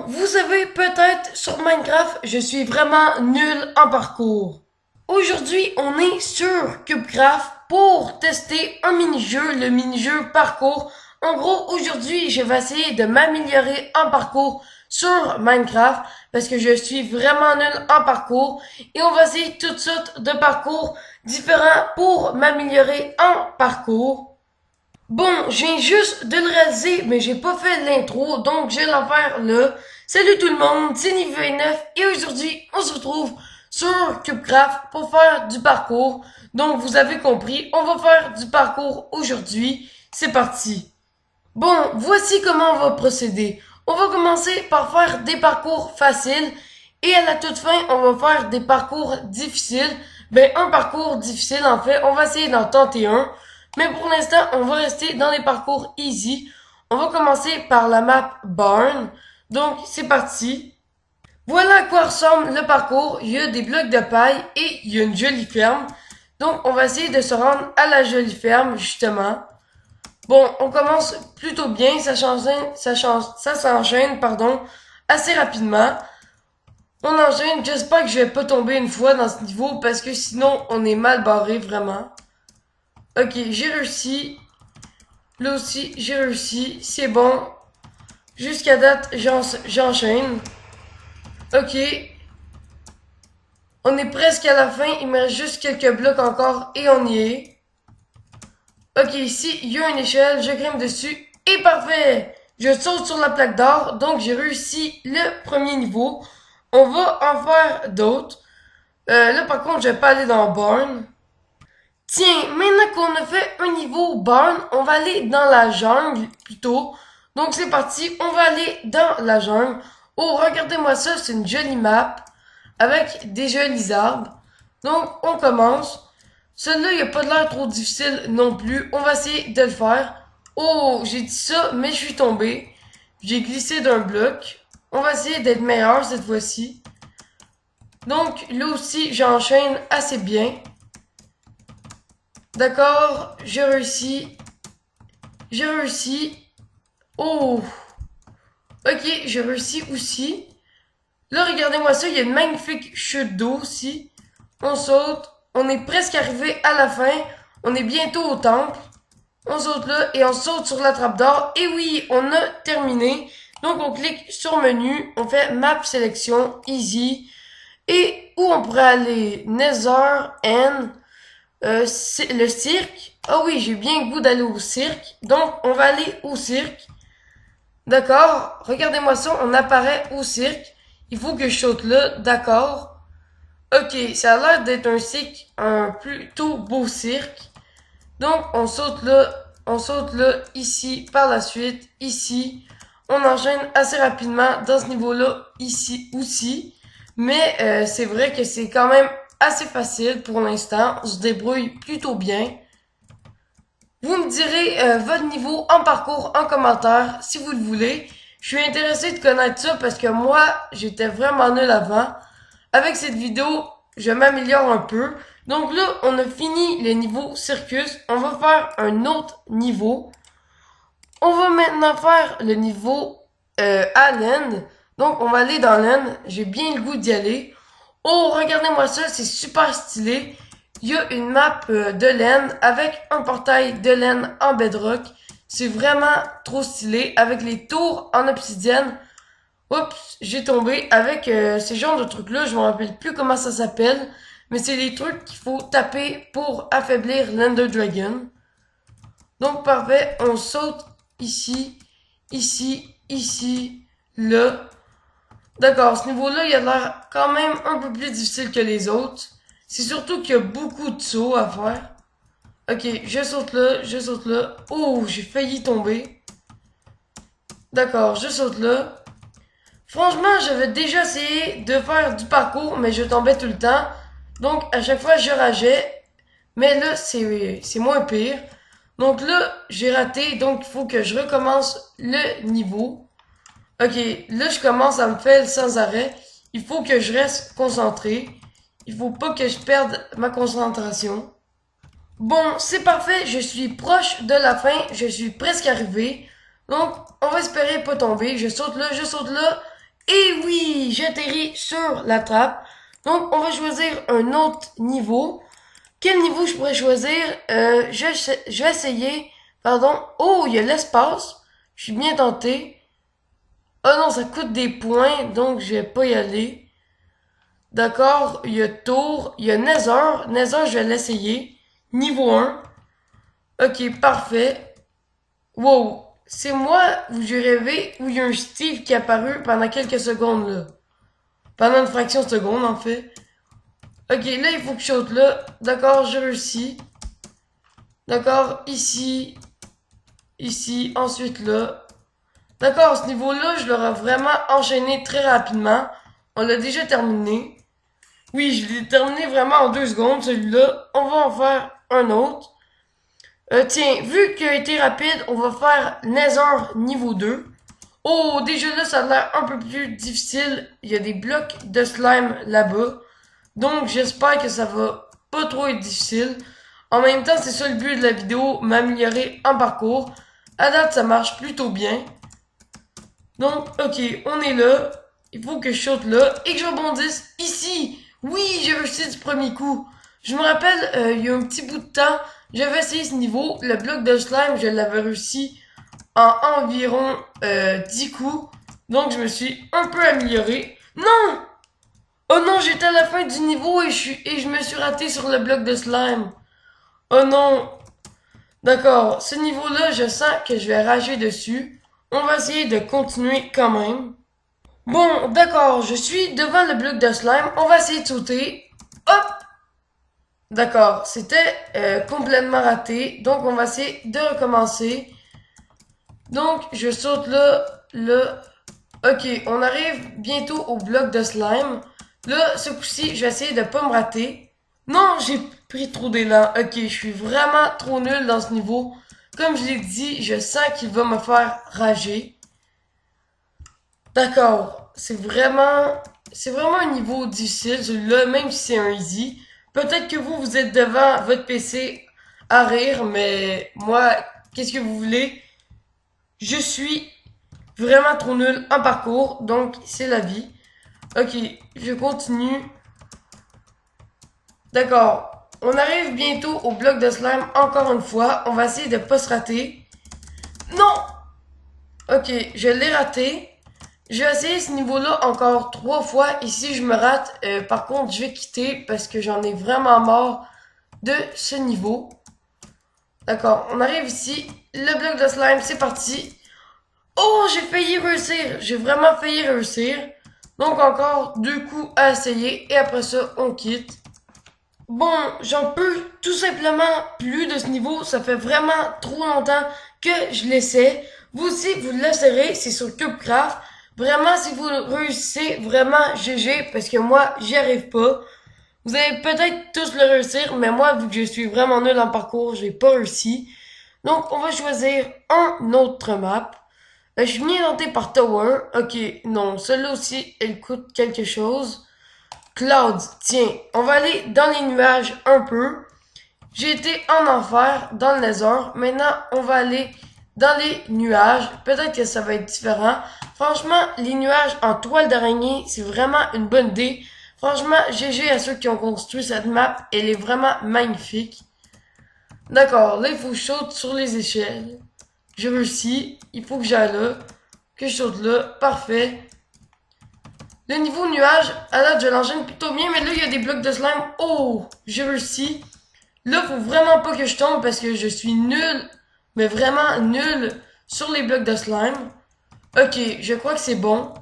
vous savez peut-être sur Minecraft, je suis vraiment nul en parcours. Aujourd'hui, on est sur CubeCraft pour tester un mini-jeu, le mini-jeu parcours. En gros, aujourd'hui, je vais essayer de m'améliorer en parcours sur Minecraft parce que je suis vraiment nul en parcours et on va essayer toutes sortes de parcours différents pour m'améliorer en parcours. Bon, je viens juste de le réaliser, mais j'ai pas fait l'intro, donc je vais la faire là. Salut tout le monde, c'est Nive29 et aujourd'hui, on se retrouve sur CubeCraft pour faire du parcours. Donc, vous avez compris, on va faire du parcours aujourd'hui. C'est parti. Bon, voici comment on va procéder. On va commencer par faire des parcours faciles et à la toute fin, on va faire des parcours difficiles. Ben, un parcours difficile, en fait, on va essayer d'en tenter un. Mais pour l'instant, on va rester dans les parcours easy. On va commencer par la map Barn. Donc, c'est parti. Voilà à quoi ressemble le parcours. Il y a des blocs de paille et il y a une jolie ferme. Donc, on va essayer de se rendre à la jolie ferme, justement. Bon, on commence plutôt bien. Ça s'enchaîne, assez rapidement. On enchaîne. J'espère que je vais pas tomber une fois dans ce niveau parce que sinon, on est mal barré, vraiment. Ok, j'ai réussi. Là aussi, j'ai réussi. C'est bon. Jusqu'à date, j'enchaîne. Ok. On est presque à la fin. Il me reste juste quelques blocs encore et on y est. Ok, ici, il y a une échelle. Je grimpe dessus. Et parfait! Je saute sur la plaque d'or. Donc, j'ai réussi le premier niveau. On va en faire d'autres. Là, par contre, je vais pas aller dans Barn. Tiens, maintenant qu'on a fait un niveau barn, on va aller dans la jungle plutôt. Donc c'est parti, on va aller dans la jungle. Oh, regardez-moi ça, c'est une jolie map avec des jolis arbres. Donc on commence. Celui-là, il a pas de l'air trop difficile non plus. On va essayer de le faire. Oh, j'ai dit ça, mais je suis tombé. J'ai glissé d'un bloc. On va essayer d'être meilleur cette fois-ci. Donc là aussi, j'enchaîne assez bien. D'accord, j'ai réussi. J'ai réussi. Oh! Ok, j'ai réussi aussi. Là, regardez-moi ça, il y a une magnifique chute d'eau aussi. On saute. On est presque arrivé à la fin. On est bientôt au temple. On saute là et on saute sur la trappe d'or. Et oui, on a terminé. Donc, on clique sur menu. On fait map sélection, easy. Et où on pourrait aller? Nether and le cirque. Ah oui, j'ai bien le goût d'aller au cirque. Donc, on va aller au cirque. D'accord. Regardez-moi ça, on apparaît au cirque. Il faut que je saute là. D'accord. Ok, ça a l'air d'être un cirque, un plutôt beau cirque. Donc, on saute là, ici, par la suite, ici. On enchaîne assez rapidement dans ce niveau-là, ici aussi. Mais c'est vrai que c'est quand même assez facile pour l'instant. On se débrouille plutôt bien. Vous me direz votre niveau en parcours en commentaire si vous le voulez. Je suis intéressé de connaître ça parce que moi, j'étais vraiment nul avant. Avec cette vidéo, je m'améliore un peu. Donc là, on a fini le niveau circus. On va faire un autre niveau. On va maintenant faire le niveau à l'end. Donc on va aller dans l'end. J'ai bien le goût d'y aller. Oh, regardez-moi ça, c'est super stylé. Il y a une map de laine avec un portail de laine en bedrock. C'est vraiment trop stylé avec les tours en obsidienne. Oups, j'ai tombé avec ces genres de trucs-là. Je me rappelle plus comment ça s'appelle. Mais c'est des trucs qu'il faut taper pour affaiblir l'Ender Dragon. Donc parfait, on saute ici, ici, ici, là. D'accord, ce niveau-là, il a l'air quand même un peu plus difficile que les autres. C'est surtout qu'il y a beaucoup de sauts à faire. Ok, je saute là, je saute là. Oh, j'ai failli tomber. D'accord, je saute là. Franchement, j'avais déjà essayé de faire du parcours, mais je tombais tout le temps. Donc, à chaque fois, je rageais. Mais là, c'est moins pire. Donc là, j'ai raté, donc il faut que je recommence le niveau. Ok, là, je commence à me faire sans arrêt. Il faut que je reste concentré. Il faut pas que je perde ma concentration. Bon, c'est parfait, je suis proche de la fin, je suis presque arrivé. Donc, on va espérer pas tomber. Je saute là, Et oui, j'atterris sur la trappe. Donc, on va choisir un autre niveau. Quel niveau je pourrais choisir? Je vais essayer. Pardon. Oh, il y a l'espace. Je suis bien tenté. Oh non, ça coûte des points, donc je vais pas y aller. D'accord, il y a Tour, il y a Nether. Nether, je vais l'essayer. Niveau 1. Ok, parfait. Wow, c'est moi où j'ai rêvé où il y a un Steve qui est apparu pendant quelques secondes là. Pendant une fraction de seconde en fait. Ok, là il faut que je saute là. D'accord, j'ai réussi. D'accord, ici, ici, ensuite là. D'accord, ce niveau-là, je l'aurais vraiment enchaîné très rapidement. On l'a déjà terminé. Oui, je l'ai terminé vraiment en 2 secondes, celui-là. On va en faire un autre. Tiens, vu qu'il a été rapide, on va faire Nether niveau 2. Oh, déjà là, ça a l'air un peu plus difficile. Il y a des blocs de slime là-bas. Donc, j'espère que ça va pas trop être difficile. En même temps, c'est ça le but de la vidéo, m'améliorer en parcours. À date, ça marche plutôt bien. Donc, ok, on est là. Il faut que je saute là et que je rebondisse ici. Oui, j'ai réussi du premier coup. Je me rappelle, il y a un petit bout de temps, j'avais essayé ce niveau. Le bloc de slime, je l'avais réussi en environ 10 coups. Donc, je me suis un peu amélioré. Non! Oh non, j'étais à la fin du niveau et je me suis raté sur le bloc de slime. Oh non! D'accord, ce niveau-là, je sens que je vais rager dessus. On va essayer de continuer quand même. Bon, d'accord, je suis devant le bloc de slime. On va essayer de sauter. Hop! D'accord, c'était complètement raté. Donc, on va essayer de recommencer. Donc, je saute là, là. Ok, on arrive bientôt au bloc de slime. Là, ce coup-ci, je vais essayer de pas me rater. Non, j'ai pris trop d'élan. Ok, je suis vraiment trop nul dans ce niveau. Comme je l'ai dit, je sens qu'il va me faire rager. D'accord, c'est vraiment un niveau difficile, celui-là, même si c'est un easy. Peut-être que vous êtes devant votre PC à rire, mais moi, qu'est-ce que vous voulez? Je suis vraiment trop nul en parcours, donc c'est la vie. Ok, je continue. D'accord, on arrive bientôt au bloc de slime encore une fois. On va essayer de pas se rater. Non! Ok, je l'ai raté. Je vais essayer ce niveau-là encore 3 fois. Et si je me rate, par contre, je vais quitter parce que j'en ai vraiment marre de ce niveau. D'accord, on arrive ici. Le bloc de slime, c'est parti. Oh, j'ai failli réussir. J'ai vraiment failli réussir. Donc encore 2 coups à essayer. Et après ça, on quitte. Bon, j'en peux tout simplement plus de ce niveau. Ça fait vraiment trop longtemps que je l'essaie. Vous aussi, vous l'essayerez. C'est sur CubeCraft. Vraiment, si vous réussissez, vraiment GG. Parce que moi, j'y arrive pas. Vous allez peut-être tous le réussir. Mais moi, vu que je suis vraiment nul en parcours, j'ai pas réussi. Donc, on va choisir un autre map. Je suis bien tenté par Tower. Ok, non, celle-là aussi, elle coûte quelque chose. Clouds, tiens, on va aller dans les nuages un peu. J'ai été en enfer dans le Nether. Maintenant, on va aller dans les nuages. Peut-être que ça va être différent. Franchement, les nuages en toile d'araignée, c'est vraiment une bonne idée. Franchement, GG à ceux qui ont construit cette map. Elle est vraiment magnifique. D'accord, là, il faut que je saute sur les échelles. Je réussis. Il faut que j'aille là. Que je saute là. Parfait. Le niveau nuage, à date, je l'enchaîne plutôt bien, mais là, il y a des blocs de slime. Oh, j'ai réussi. Là, faut vraiment pas que je tombe parce que je suis nul, mais vraiment nul sur les blocs de slime. Ok, je crois que c'est bon.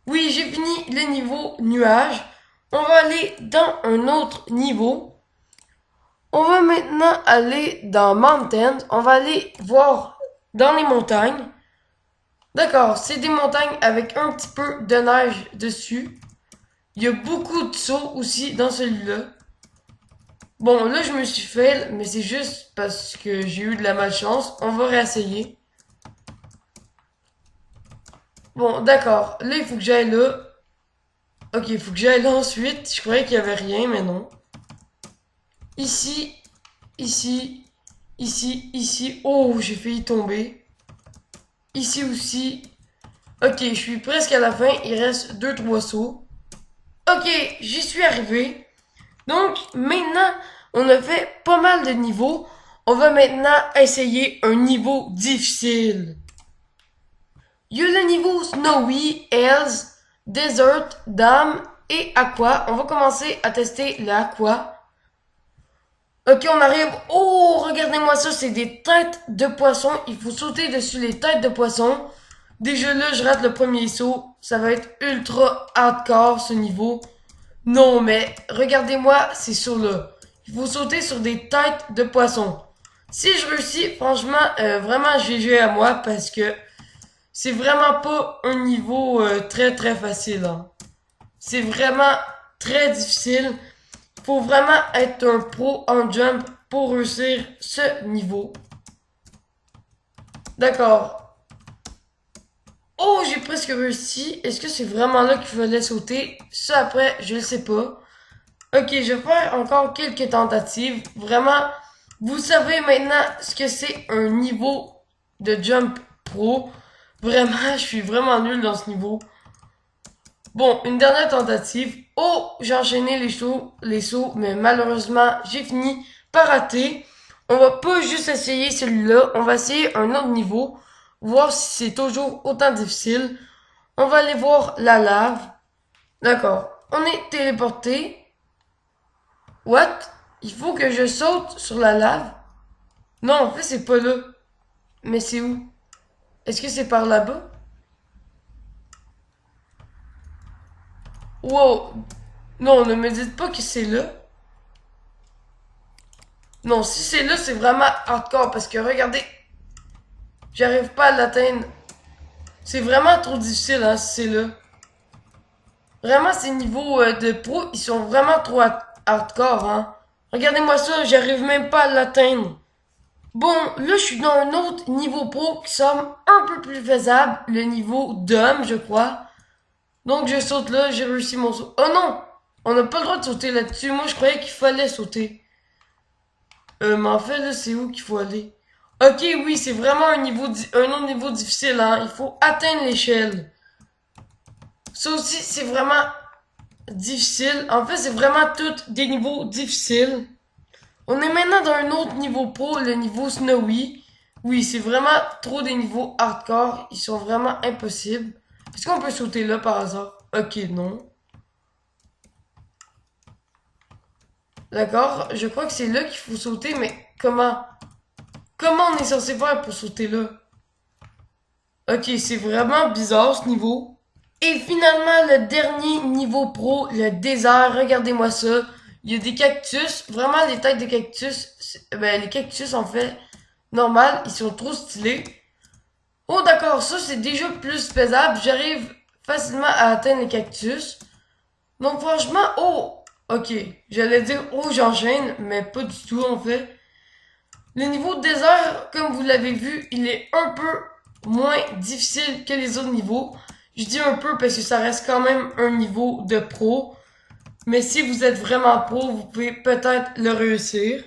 Oui, j'ai fini le niveau nuage. On va aller dans un autre niveau. On va maintenant aller dans Mountain. On va aller voir dans les montagnes. D'accord, c'est des montagnes avec un petit peu de neige dessus. Il y a beaucoup de sauts aussi dans celui-là. Bon, là, je me suis fait, mais c'est juste parce que j'ai eu de la malchance. On va réessayer. Bon, d'accord. Là, il faut que j'aille là. Ok, il faut que j'aille là ensuite. Je croyais qu'il y avait rien, mais non. Ici, ici, ici, ici. Oh, j'ai failli tomber. Ici aussi. Ok, je suis presque à la fin. Il reste 2-3 sauts. Ok, j'y suis arrivé. Donc, maintenant, on a fait pas mal de niveaux. On va maintenant essayer un niveau difficile. Il y a le niveau Snowy, Hells, Desert, Dam et Aqua. On va commencer à tester le Aqua. Ok, on arrive. Oh, regardez-moi ça, c'est des têtes de poisson. Il faut sauter dessus les têtes de poisson. Déjà là, je rate le premier saut. Ça va être ultra hardcore ce niveau. Non, mais regardez-moi ces sauts-là. Il faut sauter sur des têtes de poisson. Si je réussis, franchement, vraiment GG à moi parce que c'est vraiment pas un niveau très très facile. Hein. C'est vraiment très difficile. Faut vraiment être un pro en jump pour réussir ce niveau. D'accord. Oh, j'ai presque réussi. Est-ce que c'est vraiment là qu'il fallait sauter? Ça après, je ne sais pas. Ok, je vais faire encore quelques tentatives. Vraiment, vous savez maintenant ce que c'est un niveau de jump pro. Vraiment, je suis vraiment nul dans ce niveau. Bon, une dernière tentative. Oh, j'ai enchaîné les sauts, mais malheureusement, j'ai fini par rater. On va pas juste essayer celui-là, on va essayer un autre niveau, voir si c'est toujours autant difficile. On va aller voir la lave. D'accord, on est téléporté. What? Il faut que je saute sur la lave? Non, en fait, c'est pas là. Mais c'est où? Est-ce que c'est par là-bas? Wow. Non, ne me dites pas que c'est là. Non, si c'est là, c'est vraiment hardcore parce que regardez, j'arrive pas à l'atteindre. C'est vraiment trop difficile, hein, si c'est là. Vraiment, ces niveaux de pro, ils sont vraiment trop hardcore, hein. Regardez-moi ça, j'arrive même pas à l'atteindre. Bon, là, je suis dans un autre niveau pro qui semble un peu plus faisable, le niveau d'homme, je crois. Donc, je saute là, j'ai réussi mon saut. Oh non! On n'a pas le droit de sauter là-dessus. Moi, je croyais qu'il fallait sauter. Mais en fait, là, c'est où qu'il faut aller? Ok, oui, c'est vraiment un autre niveau difficile, hein. Il faut atteindre l'échelle. Ça aussi, c'est vraiment difficile. En fait, c'est vraiment tous des niveaux difficiles. On est maintenant dans un autre niveau pro, le niveau Snowy. Oui, c'est vraiment trop des niveaux hardcore. Ils sont vraiment impossibles. Est-ce qu'on peut sauter là par hasard? Ok, non. D'accord, je crois que c'est là qu'il faut sauter, mais comment? Comment on est censé faire pour sauter là? Ok, c'est vraiment bizarre ce niveau. Et finalement, le dernier niveau pro, le désert. Regardez-moi ça. Il y a des cactus. Vraiment, les têtes de cactus. Ben, les cactus, en fait, normal, ils sont trop stylés. Oh, d'accord, ça, c'est déjà plus faisable. J'arrive facilement à atteindre les cactus. Donc, franchement, oh, ok. J'allais dire, oh, j'enchaîne, mais pas du tout, en fait. Le niveau de désert, comme vous l'avez vu, il est un peu moins difficile que les autres niveaux. Je dis un peu parce que ça reste quand même un niveau de pro. Mais si vous êtes vraiment pro, vous pouvez peut-être le réussir.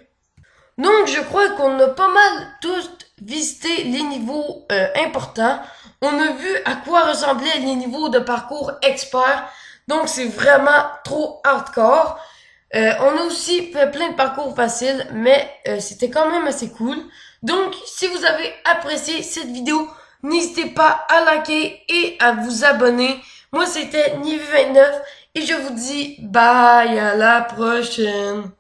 Donc je crois qu'on a pas mal tous visité les niveaux importants. On a vu à quoi ressemblaient les niveaux de parcours expert. Donc c'est vraiment trop hardcore. On a aussi fait plein de parcours faciles, mais c'était quand même assez cool. Donc, si vous avez apprécié cette vidéo, n'hésitez pas à liker et à vous abonner. Moi, c'était Nivi29 et je vous dis bye, à la prochaine.